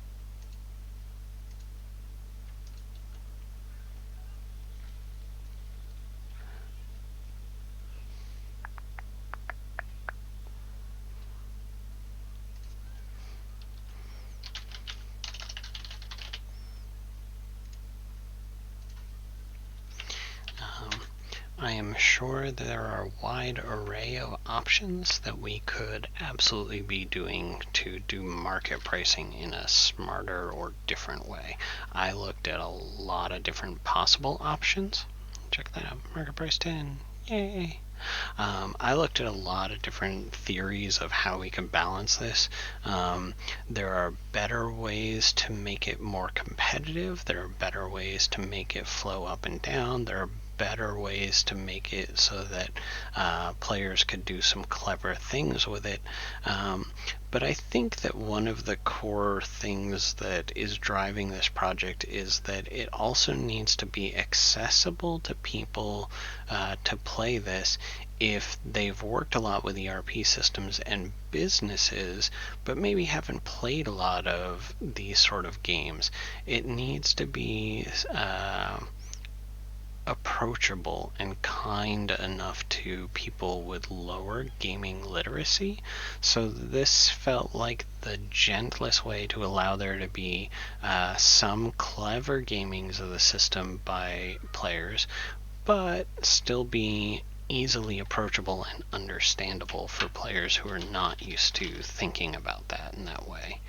I am sure there are a wide array of options that we could absolutely be doing to do market pricing in a smarter or different way. I looked at a lot of different possible options. Check that out, market price 10, yay! I looked at a lot of different theories of how we can balance this. There are better ways to make it more competitive. There are better ways to make it flow up and down. There are better ways to make it so that players could do some clever things with it. But I think that one of the core things that is driving this project is that it also needs to be accessible to people to play this if they've worked a lot with ERP systems and businesses, but maybe haven't played a lot of these sort of games. It needs to be approachable and kind enough to people with lower gaming literacy. So this felt like the gentlest way to allow there to be some clever gamings of the system by players, but still be easily approachable and understandable for players who are not used to thinking about that in that way.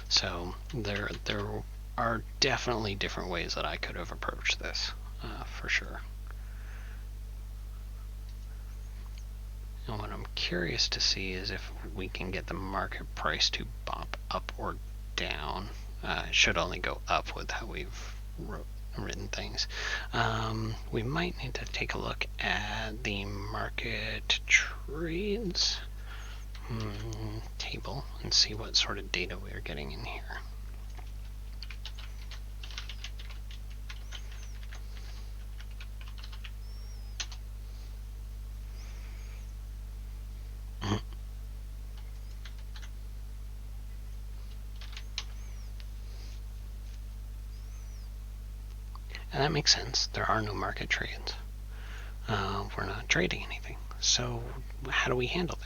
So there are definitely different ways that I could have approached this. For sure. And what I'm curious to see is if we can get the market price to bop up or down. It should only go up with how we've written things. We might need to take a look at the market trades table and see what sort of data we're getting in here. And that makes sense. There are no market trades. We're not trading anything. So how do we handle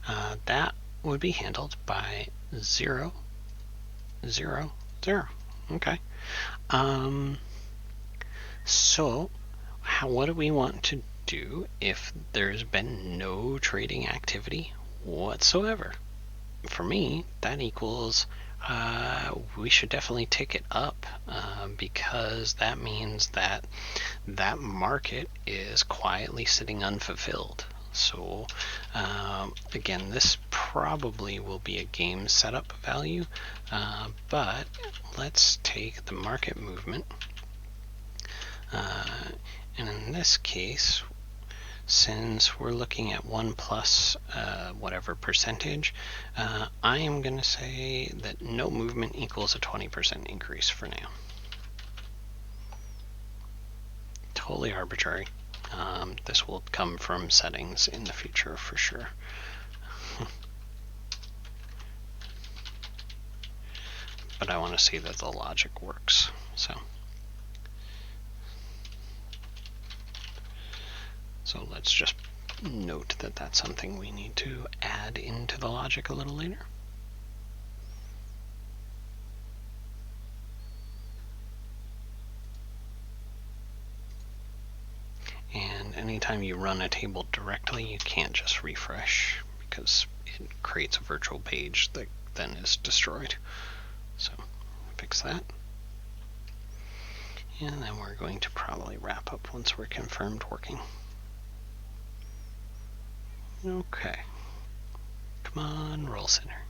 that? That would be handled by 0, 0, 0. Okay. So what do we want to do if there's been no trading activity whatsoever? For me, that equals we should definitely tick it up because that means that that market is quietly sitting unfulfilled. So again, this probably will be a game setup value, but let's take the market movement, and in this case, since we're looking at 1 plus whatever percentage, I am going to say that no movement equals a 20% increase for now. Totally arbitrary. This will come from settings in the future for sure. But I want to see that the logic works. So let's just note that that's something we need to add into the logic a little later. And anytime you run a table directly, you can't just refresh because it creates a virtual page that then is destroyed. So fix that. And then we're going to probably wrap up once we're confirmed working. Okay. Come on, roll center.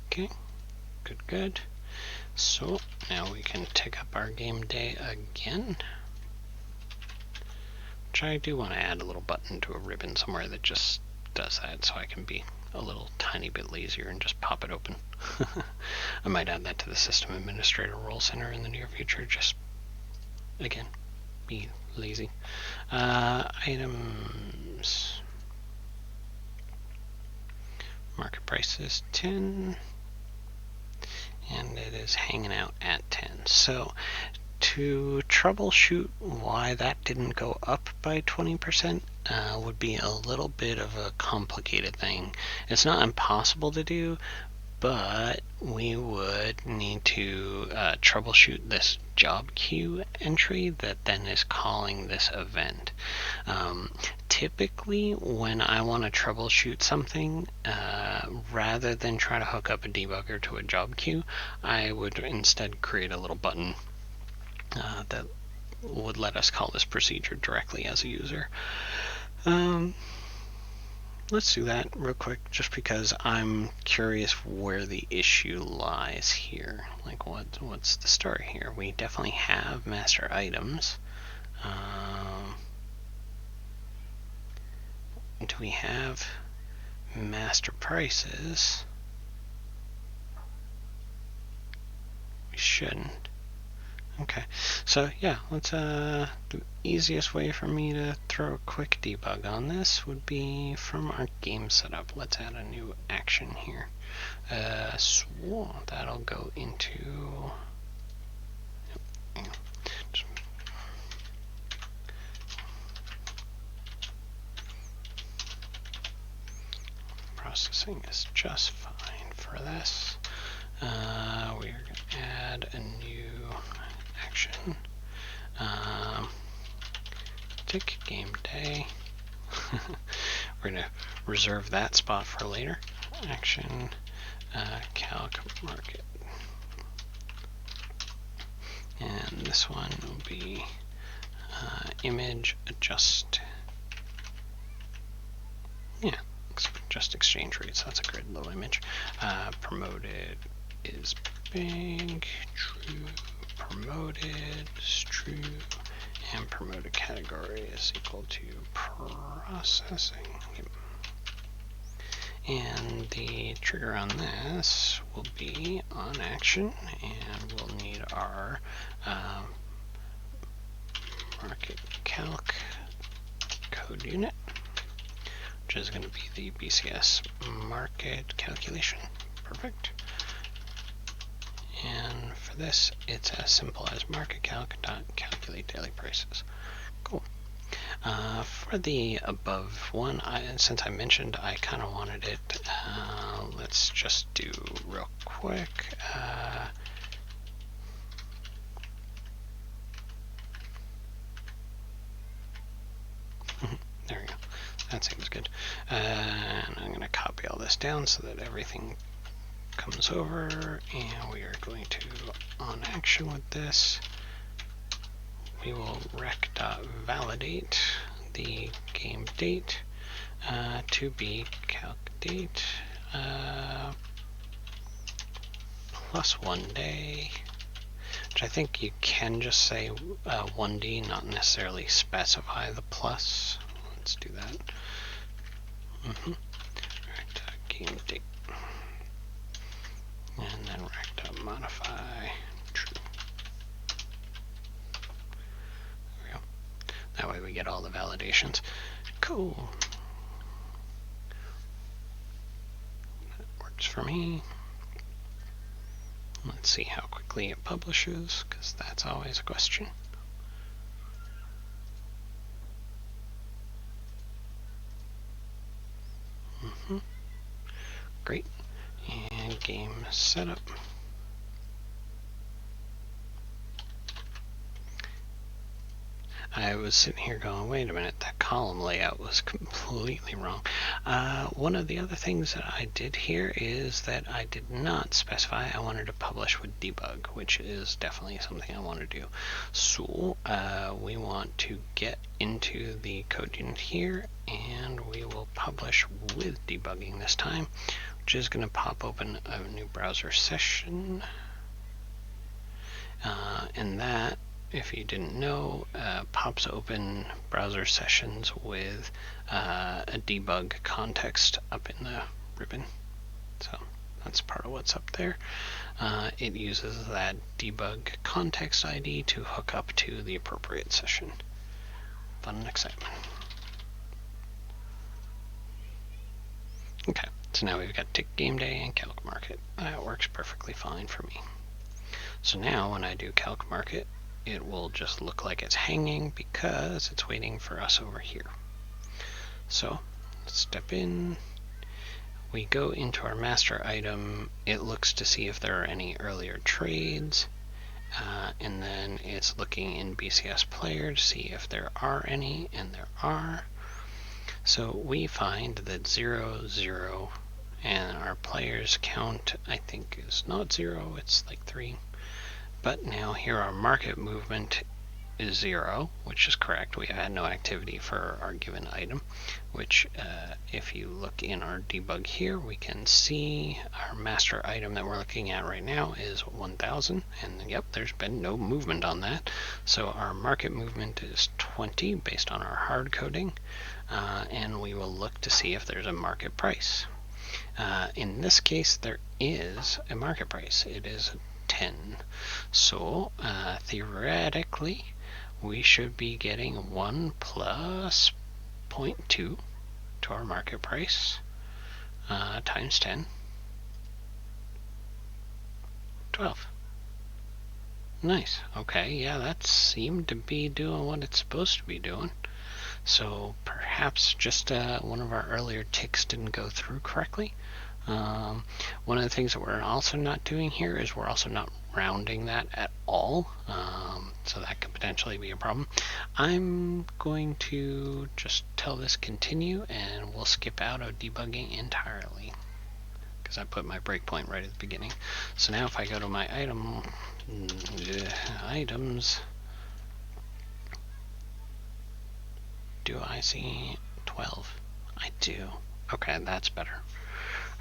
Okay. Good. So now we can tick up our game day again. Which I do want to add a little button to a ribbon somewhere that just does that, so I can be a little tiny bit lazier and just pop it open. I might add that to the system administrator role center in the near future, just again, be lazy. Items, market price is 10, and it is hanging out at 10. So to troubleshoot why that didn't go up by 20% would be a little bit of a complicated thing. It's not impossible to do, but we would need to troubleshoot this job queue entry that then is calling this event. Typically, when I want to troubleshoot something, rather than try to hook up a debugger to a job queue, I would instead create a little button that would let us call this procedure directly as a user. Let's do that real quick, just because I'm curious where the issue lies here. Like, what's the story here? We definitely have master items. Do we have master prices? We shouldn't. Okay, so yeah, let's the easiest way for me to throw a quick debug on this would be from our game setup. Let's add a new action here. So that'll go into processing is just fine for this. We are going to add a new action. Tick game day. We're going to reserve that spot for later. Action calc market. And this one will be image adjust. Yeah, just exchange rates. That's a grid low image. Promoted is big, true, promoted is true, and promoted category is equal to processing. And the trigger on this will be on action, and we'll need our market calc code unit, which is going to be the BCS market calculation. Perfect. And for this, it's as simple as market calculate daily prices. Cool. For the above one, since I mentioned I kind of wanted it, let's just do real quick. There we go. this down so that everything comes over, and we are going to on action with this. We will rec.validate the game date to be calc date plus 1 day, which I think you can just say 1D, not necessarily specify the plus. Let's do that. Game date, and then rec.modify true. There we go. That way we get all the validations. Cool. That works for me. Let's see how quickly it publishes, because that's always a question. Great. And game setup. I was sitting here going, wait a minute, that column layout was completely wrong. One of the other things that I did here is that I did not specify I wanted to publish with debug, which is definitely something I want to do. So we want to get into the code unit here, and we will publish with debugging this time, which is going to pop open a new browser session. And that, if you didn't know, pops open browser sessions with a debug context up in the ribbon. So that's part of what's up there. It uses that debug context ID to hook up to the appropriate session. Fun and excitement. Okay, so now we've got tick game day and calc market. That works perfectly fine for me. So now when I do calc market, it will just look like it's hanging because it's waiting for us over here. So let's step in. We go into our master item. It looks to see if there are any earlier trades. And then it's looking in BCS player to see if there are any, and there are. So we find that 0, 0, and our players count, I think, is not 0, it's like 3. But now here our market movement is 0, which is correct. We had no activity for our given item, which if you look in our debug here, we can see our master item that we're looking at right now is 1000, and yep, there's been no movement on that. So our market movement is 20 based on our hard coding, and we will look to see if there's a market price. In this case, there is a market price. It is 10. So theoretically, we should be getting 1 plus 0.2 to our market price times 10, 12. Nice. Okay, yeah, that seemed to be doing what it's supposed to be doing. So perhaps just one of our earlier ticks didn't go through correctly. One of the things that we're also not doing here is we're also not rounding that at all, so that could potentially be a problem. I'm going to just tell this continue, and we'll skip out of debugging entirely because I put my breakpoint right at the beginning. So now if I go to my items, do I see 12? I do. Okay, that's better.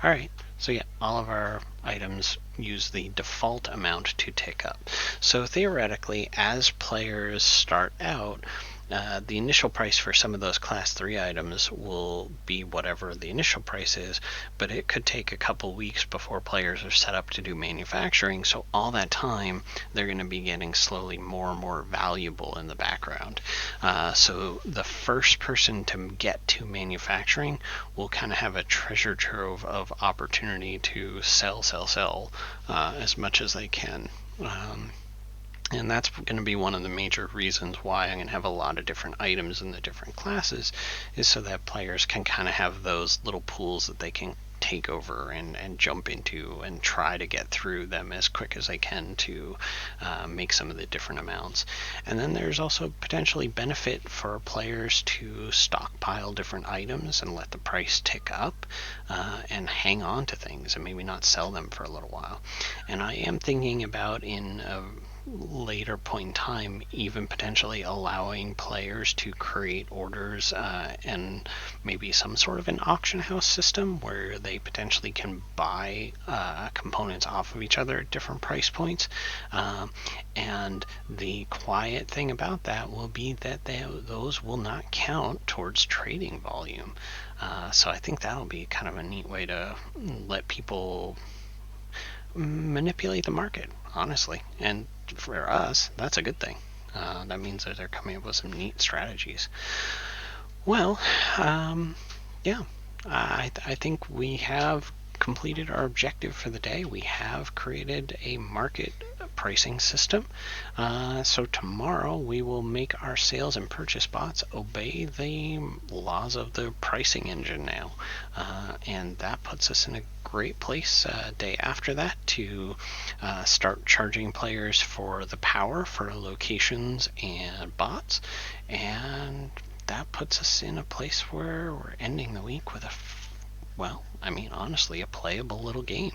Alright, so yeah, all of our items use the default amount to tick up. So theoretically, as players start out, the initial price for some of those class 3 items will be whatever the initial price is, but it could take a couple weeks before players are set up to do manufacturing, so all that time they're going to be getting slowly more and more valuable in the background. So the first person to get to manufacturing will kind of have a treasure trove of opportunity to sell as much as they can. And that's going to be one of the major reasons why I'm going to have a lot of different items in the different classes, is so that players can kind of have those little pools that they can take over and jump into and try to get through them as quick as they can to make some of the different amounts. And then there's also potentially benefit for players to stockpile different items and let the price tick up and hang on to things and maybe not sell them for a little while. And I am thinking about, in a later point in time, even potentially allowing players to create orders and maybe some sort of an auction house system where they potentially can buy components off of each other at different price points. And the quiet thing about that will be that those will not count towards trading volume. So I think that'll be kind of a neat way to let people manipulate the market, honestly. And for us, that's a good thing. That means that they're coming up with some neat strategies. Well, yeah, I think we have completed our objective for the day. We have created a market pricing system. So tomorrow we will make our sales and purchase bots obey the laws of the pricing engine now. And that puts us in a great place day after that to start charging players for the power for locations and bots. And that puts us in a place where we're ending the week with honestly, a playable little game.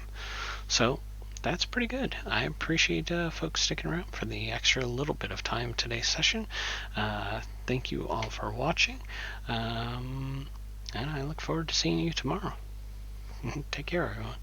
So that's pretty good. I appreciate folks sticking around for the extra little bit of time today's session. Thank you all for watching, and I look forward to seeing you tomorrow. Take care, everyone.